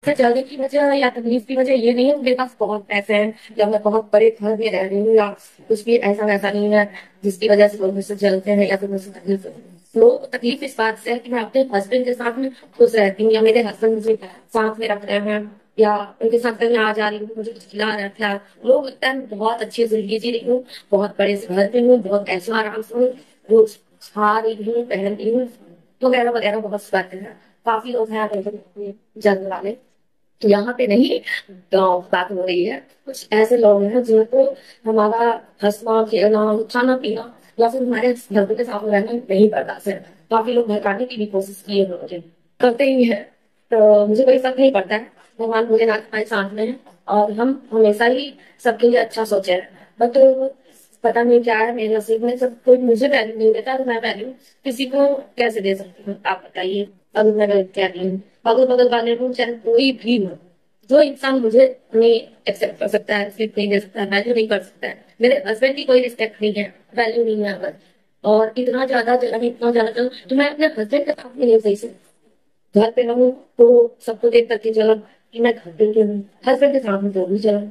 तो जल्दी की वजह या तकलीफ की वजह ये नहीं है मेरे पास बहुत पैसे हैं या मैं बहुत बड़े घर में रह रही हूँ या कुछ भी ऐसा वैसा नहीं है जिसकी वजह से लोग मुझसे जलते हैं या फिर मुझसे तकलीफ लोग तकलीफ इस बात से है कि मैं अपने हस्बैंड के साथ में खुश रहती हूँ या मेरे हस्बैंड मुझे साथ में रख रहे हैं या उनके साथ मैं आ जा रही हूँ मुझे कुछ खिला रहा था लोग लगता है मैं बहुत अच्छी जिंदगी जी रही हूँ बहुत बड़े से घर पे हूँ बहुत ऐसा आराम से हूँ रोज खा रही हूँ पहन रही हूँ वगैरह वगैरह बहुत सी बातें हैं काफी लोग हैं जंग वाले तो यहाँ पे नहीं गाँव बात हो रही है कुछ ऐसे लोग हैं जिनको हमारा हंसना खेलना खाना पीना या फिर हमारे घर के साथ रहना नहीं बर्दाश्त है काफी लोग भड़काने की भी कोशिश की है मुझे करते ही है तो मुझे कोई फर्क नहीं पड़ता है भगवान मुझे ना हमारे साथ में है और हम हमेशा ही सबके लिए अच्छा सोचे हैं बट पता नहीं क्या है मेरे नसीब में सब कोई मुझे वैल्यू नहीं देता तो मैं वैल्यू किसी को कैसे दे सकती हूँ आप बताइए अगर मैं गलत क्या रही हूँ अगल बगल वाले को चाहे कोई भी हो जो इंसान मुझे नहीं एक्सेप्ट कर सकता है रिस्पेक्ट नहीं दे सकता है वैल्यू नहीं कर सकता है मेरे हस्बैंड की कोई रिस्पेक्ट नहीं है वैल्यू नहीं है अगर और इतना ज्यादा जलन तो मैं अपने हस्बैंड के साथ में नहीं सही से घर पे रहूं तो सबको देख करके जलन कि मैं घर पे हूँ हस्बैंड के साथ में तो भी जलन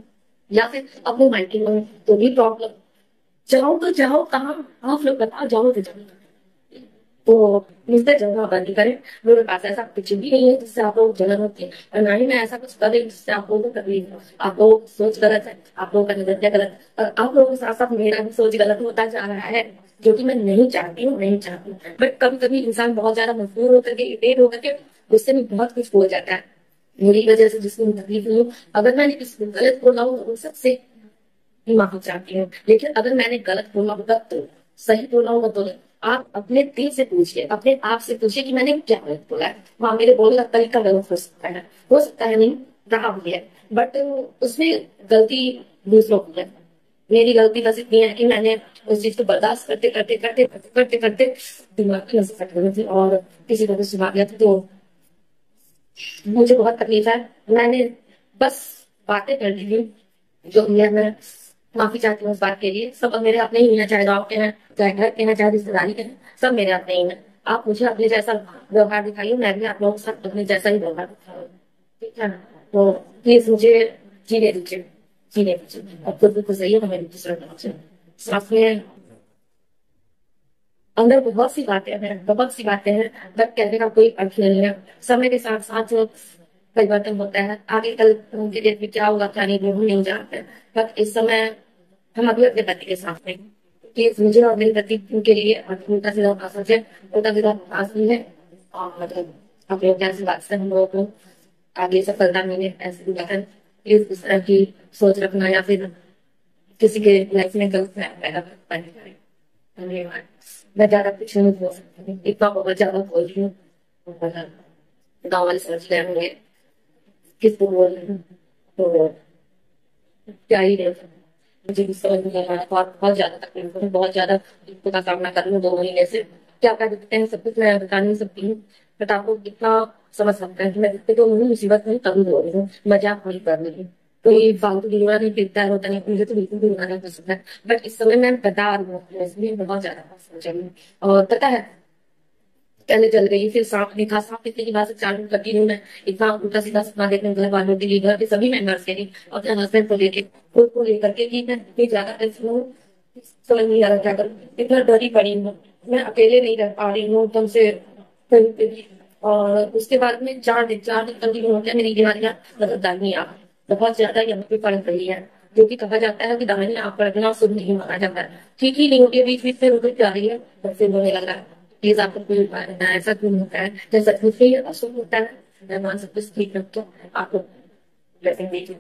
या फिर अपने मायके में हूं, तो भी प्रॉब्लम जाओ तो जाओ कहाँ आप लोग बताओ जाओ तो जाओ तो मिस्टर जगह बंद करें मेरे पास ऐसा कुछ भी नहीं है जिससे आप लोग जलन होती है और ना ही मैं ऐसा कुछ कर रही हूँ जिससे आप लोगों को तकलीफ हो आप लोगों की सोच गलत है आप लोगों का नजरिया गलत है और आप लोगों के साथ साथ मेरा भी सोच गलत होता जा रहा है जो कि मैं नहीं चाहती हूँ बट कभी कभी इंसान बहुत ज्यादा मजबूर होकर के इरिटेट होकर के गुस्से में बहुत कुछ बोल जाता है मेरी वजह से जिसको तकलीफ हुई हो अगर मैंने किसी को गलत बोला हो तो सबसे माफी चाहती हूँ लेकिन अगर मैंने गलत बोला होगा तो सही बोला होगा तो आप अपने दिल से पूछिए अपने आप से पूछिए कि मैंने क्या गलत बोला है वहां मेरे बोलने का तरीका गलत हो सकता है नहीं रहा भी है बट उसमें गलती दूसरों की है मेरी गलती बस इतनी है कि मैंने उस चीज को बर्दाश्त करते दिमाग की नस फट गई थी और किसी को भी सुना दिया था तो मुझे बहुत तकलीफ है मैंने बस बातें कर ली जो भी है मैं माफी चाहती हूँ उस बात के लिए सब अब मेरे अपने ही हैं चाहे गाँव के हैं चाहे घर के हैं चाहे रिश्तेदारी के हैं सब मेरे अपने ही हैं आप मुझे अपने जैसा व्यवहार दिखाइए मैं भी आप लोगों के साथ अपने जैसा ही व्यवहार दिखाऊँ ठीक है तो प्लीज मुझे जीने दीजिए जीने दीजिए अब खुद भी खुश रहिए हमें भी खुश रहना चाहिए साथ में अंदर बहुत सी बातें हैं बट कहने का कोई अर्थ नहीं है समय के साथ साथ परिवर्तन होता है आगे कल उनके डेट में क्या होगा क्या नहीं वो हम नहीं जानते बट इस समय हम अभी अपने पति के साथ में कि मुझे और मेरे पति के लिए उल्टा सीधा पास है उल्टा सीधा पास नहीं है और मतलब अपने प्यार से बात से हम लोगों को आगे सफलता मिले ऐसे भी बात है प्लीज इस तरह की सोच रखना या फिर किसी के लाइफ में गलत पैदा करना धन्यवाद मैं ज्यादा कुछ नहीं बोल सकती इतना बहुत ज्यादा बोल रही हूँ गाँव वाले समझ गए होंगे किसको बोल रही हूँ तो क्या ही बोल सकती हूँ। मुझे भी समझ नहीं आ रहा है बहुत ज्यादा तकलीफ है बहुत ज्यादा दिक्कतों का सामना कर रही हूँ 2 महीने से क्या क्या दिक्कतें हैं सब कुछ मैं बता नहीं सकती हूँ बट आपको कितना समझ सकते हैं कि मैं दिक्कत तो मुझे मुसीबत में तभी हो रही हूँ मजाक नहीं कर रही हूँ तो ये फालतू की रोना नहीं फिरता है होता नहीं मुझे तो बिल्कुल भी रोना नहीं पसंद है बट इस समय मैं बता रही हूँ इसलिए बहुत ज्यादा पसंद है और पता है पहले जल गई फिर सांप दिखा सांप दिखने के बाद से चालू करती हूँ मैं इतना उल्टा सीधा सपना देखने घर वालों के लिए घर के सभी मेंबर्स के लिए और अपने हस्बैंड को लेके खुद को लेकर के कि मैं इतनी ज्यादा टेंशन हूँ समझ नहीं आ रहा क्या करूँ इतना डरी पड़ी हूँ मैं अकेले नहीं रह पा रही हूँ एकदम से कहीं पे भी और उसके बाद में 4 दिन कंटिन्यू हो गया मेरी बीमारियां लगातार नहीं आ बहुत ज्यादा यहाँ पे पड़ रही है जो कि कहा जाता है कि दाहिने आंख पलटना शुभ नहीं माना जाता है ठीक ही नहीं होती है बीच बीच में रुक जा रही है और फिर होने लग रहा है प्लीज आपको कोई उपाय बताएं ऐसा क्यों होता है जब सचमुच में ये अशुभ होता है भगवान सब कुछ ठीक रख के आपको ब्लेसिंग दीजिए